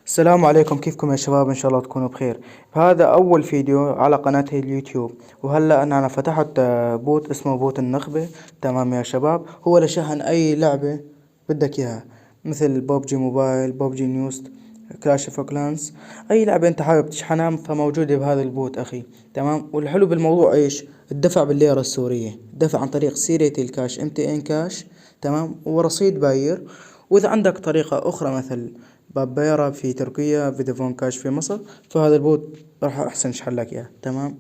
السلام عليكم، كيفكم يا شباب؟ ان شاء الله تكونوا بخير. هذا اول فيديو على قناتي اليوتيوب، وهلا انا فتحت بوت اسمه بوت النخبة. تمام يا شباب، هو لشحن اي لعبة بدك اياها، مثل بوبجي موبايل، بوبجي نيوست، كلاش اوف كلانس. اي لعبة انت حابب تشحنها فموجودة بهذا البوت اخي. تمام. والحلو بالموضوع ايش؟ الدفع بالليرة السورية، الدفع عن طريق سيريتي الكاش MTN كاش. تمام. ورصيد باير. واذا عندك طريقة اخرى مثل بابيرا في تركيا، فودافون كاش في مصر، فهذا البوت راح احسن اشحن لك اياه. تمام.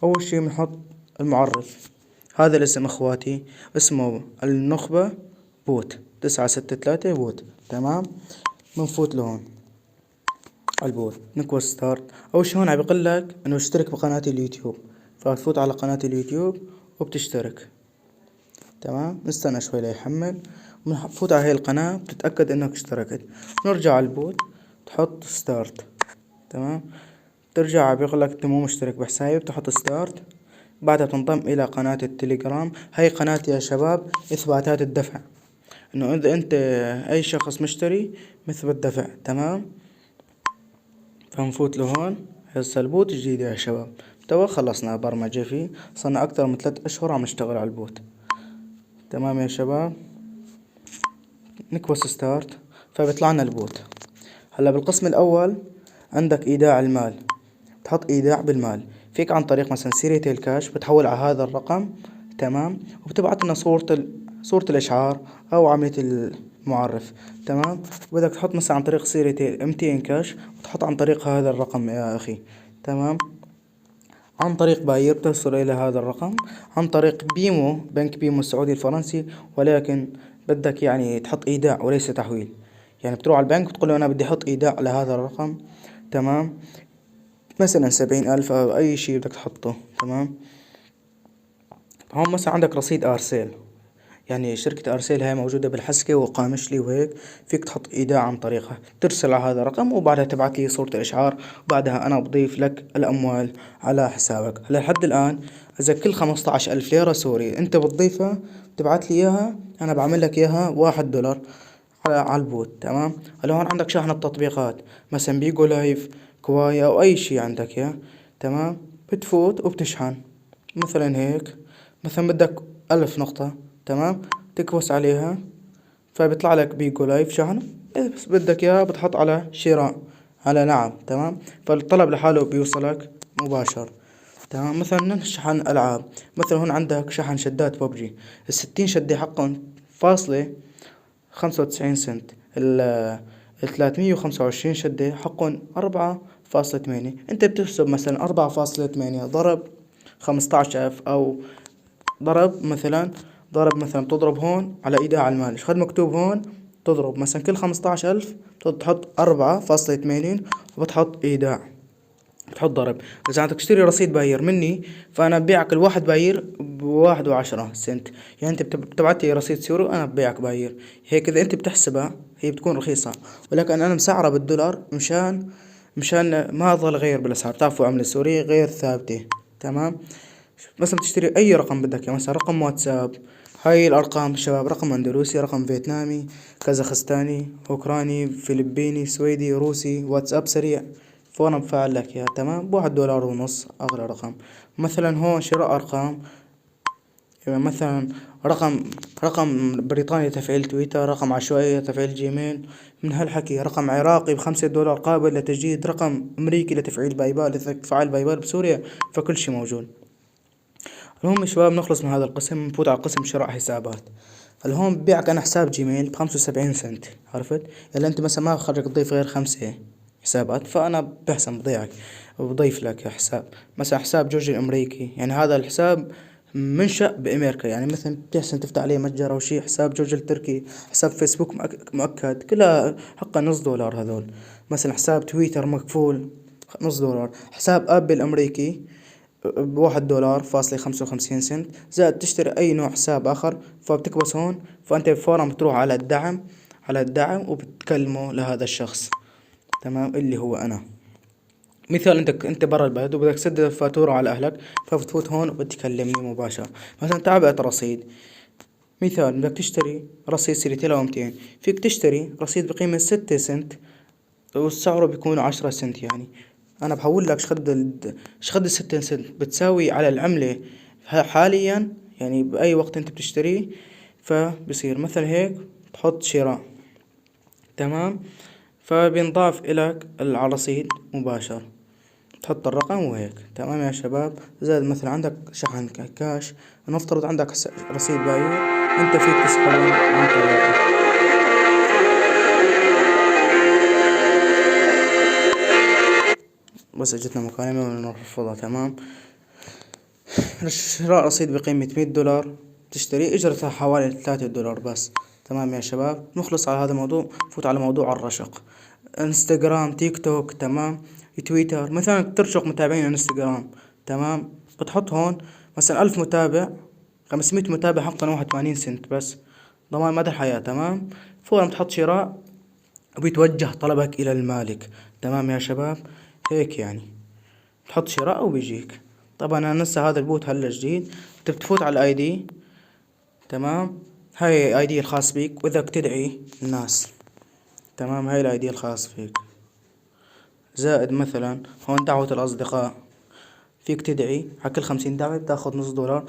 اول شي بنحط المعرف. هذا الاسم اخواتي اسمه النخبة بوت 963 بوت. تمام. بنفوت لهون على البوت، نكبس ستارت. اول شي هون عم بيقول لك انه اشترك بقناتي اليوتيوب، فتفوت على قناة اليوتيوب وبتشترك. تمام. نستنى شوي ليحمل، بنفوت على هاي القناة بتتأكد انك اشتركت. نرجع على البوت، تحط ستارت. تمام. ترجع بيقول لك انت مو مشترك بحسابي، بتحط ستارت. بعدها بتنضم الى قناة التليجرام. هاي قناة يا شباب اثباتات الدفع، انه اذا انت اي شخص مشتري مثبت دفع. تمام. فنفوت لهون. هسه البوت جديد يا شباب، توا خلصنا برمجة فيه، صرنا اكتر من 3 اشهر عم نشتغل على البوت. تمام يا شباب. نكبس ستارت، فبيطلع لنا البوت. هلا بالقسم الاول عندك ايداع المال، تحط ايداع بالمال. فيك عن طريق مثلا سيرة الكاش بتحول على هذا الرقم. تمام. وبتبعت لنا صورة الاشعار او عملية المعرف. تمام. بدك تحط مثلا عن طريق سيرة MTN كاش، وتحط عن طريق هذا الرقم يا اخي. تمام. عن طريق باير بتوصل إلى هذا الرقم. عن طريق بيمو، بنك بيمو السعودي الفرنسي، ولكن بدك يعني تحط إيداع وليس تحويل. يعني بتروح على البنك بتقول له أنا بدي أحط إيداع لهذا الرقم. تمام. مثلا 70 ألف أو أي شي بدك تحطه. تمام. هون مثلا عندك رصيد أرسل، يعني شركة أرسل هاي موجودة بالحسكة وقامشلي وهيك. فيك تحط إيداع عن طريقها، ترسل على هذا الرقم وبعدها تبعت لي صورة الإشعار، وبعدها أنا بضيف لك الأموال على حسابك. لحد الآن إذا كل 15 ألف ليرة سوري أنت بتضيفها تبعت لي إياها، أنا بعمل لك إياها $1 على البوت. تمام. هلا هون عندك شحن التطبيقات، مثلا بيجو لايف، كواي أو أي شي عندك يا. تمام. بتفوت وبتشحن مثلا هيك. مثلا بدك 1000 نقطة. تمام. تكبس عليها فبيطلع لك بيجو لايف شحن. إذا بس بدك اياه بتحط على شراء، على نعم. تمام. فالطلب لحاله بيوصلك مباشر. تمام. مثلا شحن العاب، مثلا هون عندك شحن شدات ببجي، ال60 شدة حقهم فاصلة 95 سنت. ال325 شدة حقهم 4.8. انت بتحسب مثلا 4.8 ضرب 15 ألف، أو ضرب مثلا بتضرب هون على ايداع المال. ايش قد مكتوب هون؟ تضرب مثلا كل 15 ألف بتحط 4.8 وبتحط ايداع، بتحط ضرب. إذا بدك تشتري رصيد باير مني فأنا ببيعك الواحد باير ب1.10 سنت. يعني أنت بتبعت لي رصيد سوري وأنا ببيعك باير. هيك إذا أنت بتحسبها هي بتكون رخيصة، ولكن أنا مسعرها بالدولار مشان ما أظل أغير بالأسعار. تعرفوا عملة سورية غير ثابتة. تمام. مثلا بتشتري أي رقم بدك، يعني مثلا رقم واتساب. هاي الأرقام شباب: رقم أندلسي، رقم فيتنامي، كازاخستاني، أوكراني، فلبيني، سويدي، روسي، واتساب سريع، فورا بفعل لك يا. تمام. ب1.5 دولار أغلى رقم. مثلا هون شراء أرقام، يعني مثلا رقم رقم بريطاني لتفعيل تويتر، رقم عشوائي لتفعيل جيميل من هالحكي، رقم عراقي ب5 دولار قابل لتجديد، رقم أمريكي لتفعيل بايبال، لتفعيل بايبال بسوريا. فكل شي موجود. المهم يا شباب نخلص من هذا القسم، نفوت على قسم شراء حسابات. هلا هون ببيعك انا حساب جيميل ب75 سنت. عرفت؟ يلا انت مثلا ما خرجك تضيف غير 5 حسابات، فانا بحسن بضيعك بضيف لك حساب. مثلا حساب جورجي الامريكي، يعني هذا الحساب منشأ بأمريكا. يعني مثلا بتحسن تفتح عليه متجر أو شي. حساب جورج التركي، حساب فيسبوك مؤكد كلها حقها $0 هذول. مثلا حساب تويتر مقفول $0. حساب أبل الأمريكي ب1.55 دولار، زائد تشتري أي نوع حساب آخر. فبتكبس هون، فأنت فورا بتروح على الدعم وبتكلمه لهذا الشخص. تمام. اللي هو أنا. مثال انت برا البلد وبدك تسدد الفاتورة على اهلك، فبتفوت هون وبتكلمني مباشرة. مثلا تعبئة رصيد، مثال بدك تشتري رصيد سيرة تيلا و200، فيك تشتري رصيد بقيمة 6 سنت وسعره بيكون 10 سنت يعني. انا بحول لك شقد ال60 سنت بتساوي على العملة حاليا، يعني بأي وقت انت بتشتريه. فبصير مثل هيك تحط شراء، تمام، فبينضاف إلك على الرصيد مباشر، تحط الرقم وهيك. تمام يا شباب. زائد مثلا عندك شحن كاش، نفترض عندك رصيد بايع، انت فيك تسحبه عن طريقه. بس اجتنا مكالمة ونرفضها. تمام. شراء رصيد بقيمة $100 تشتري، اجرتها حوالي $3 بس. تمام يا شباب. نخلص على هذا الموضوع، نفوت على موضوع الرشق. انستغرام، تيك توك، تمام، تويتر. مثلا ترشق متابعين انستغرام، تمام، بتحط هون مثلا 1000 متابع، 500 متابع حقا 81 سنت بس، ضمان مدى الحياة. تمام. فورا بتحط شراء وبيتوجه طلبك إلى المالك. تمام يا شباب. هيك يعني تحط شراء وبيجيك. طبعا انا لسه هذا البوت هلا جديد. انت بتفوت على الاي دي، تمام، هاي اي دي الخاص بيك، واذا بتدعي الناس، تمام، هاي الاي دي الخاص فيك. زائد مثلا هون دعوة الاصدقاء، فيك تدعي على كل 50 دعوة بتاخد $0.5.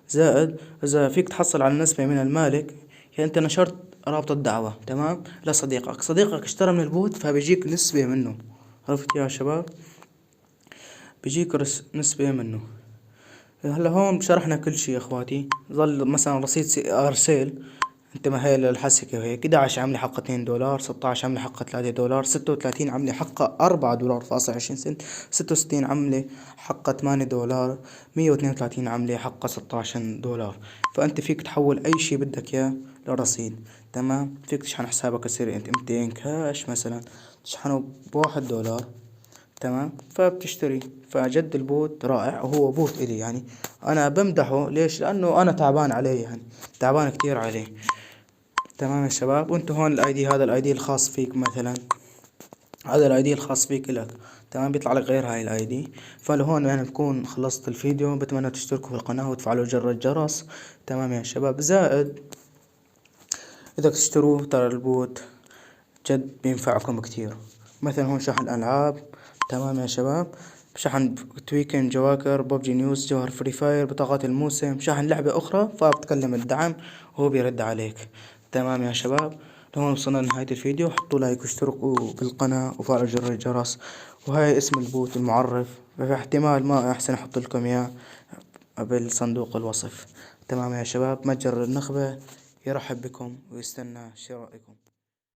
زائد اذا فيك تحصل على نسبة من المالك، يعني انت نشرت رابط الدعوة، تمام، لصديقك، صديقك اشترى من البوت فبيجيك نسبة منه. عرفت يا شباب؟ بيجيك نسبة منه. هلا هون شرحنا كل شي يا اخواتي. ظل مثلا رصيد ارسال، انت ما هي الحسكة وهيك: 11 عملة حقها $2، 16 عملة حقها $3، 36 عملة حقها $4.20 سنت، 66 عملة حقها $8، 132 عملة حقها $16. فانت فيك تحول اي شي بدك اياه لرصيد. تمام. فيك تشحن حسابك السري، انت 200 كاش مثلا تشحنه $1. تمام. فبتشتري. فجد البوت رائع، وهو بوت الي يعني. انا بمدحه ليش؟ لانه انا تعبان عليه يعني، تعبان كتير عليه. تمام يا شباب. وانتو هون الاي دي، هذا الاي دي الخاص فيك مثلا، هذا الاي دي الخاص فيك الك. تمام. بيطلع لك غير هاي الاي دي. فلهون يعني بكون خلصت الفيديو. بتمنى تشتركوا في القناة وتفعلوا زر الجرس. تمام يا شباب. زائد اذا تشتروه ترى البوت جد بينفعكم كتير. مثلا هون شحن العاب، تمام يا شباب، شحن تويكن، جواكر، ببجي نيوز، جوهر، فري فاير، بطاقات الموسم، شحن لعبة اخرى، فبتكلم الدعم وهو بيرد عليك. تمام يا شباب. لهون وصلنا لنهاية الفيديو. حطوا لايك واشتركوا بالقناة وفعلوا زر الجرس. وهاي اسم البوت المعرف، في احتمال ما احسن احط لكم اياه بالصندوق الوصف. تمام يا شباب. متجر النخبة يرحب بكم ويستنى شرائكم.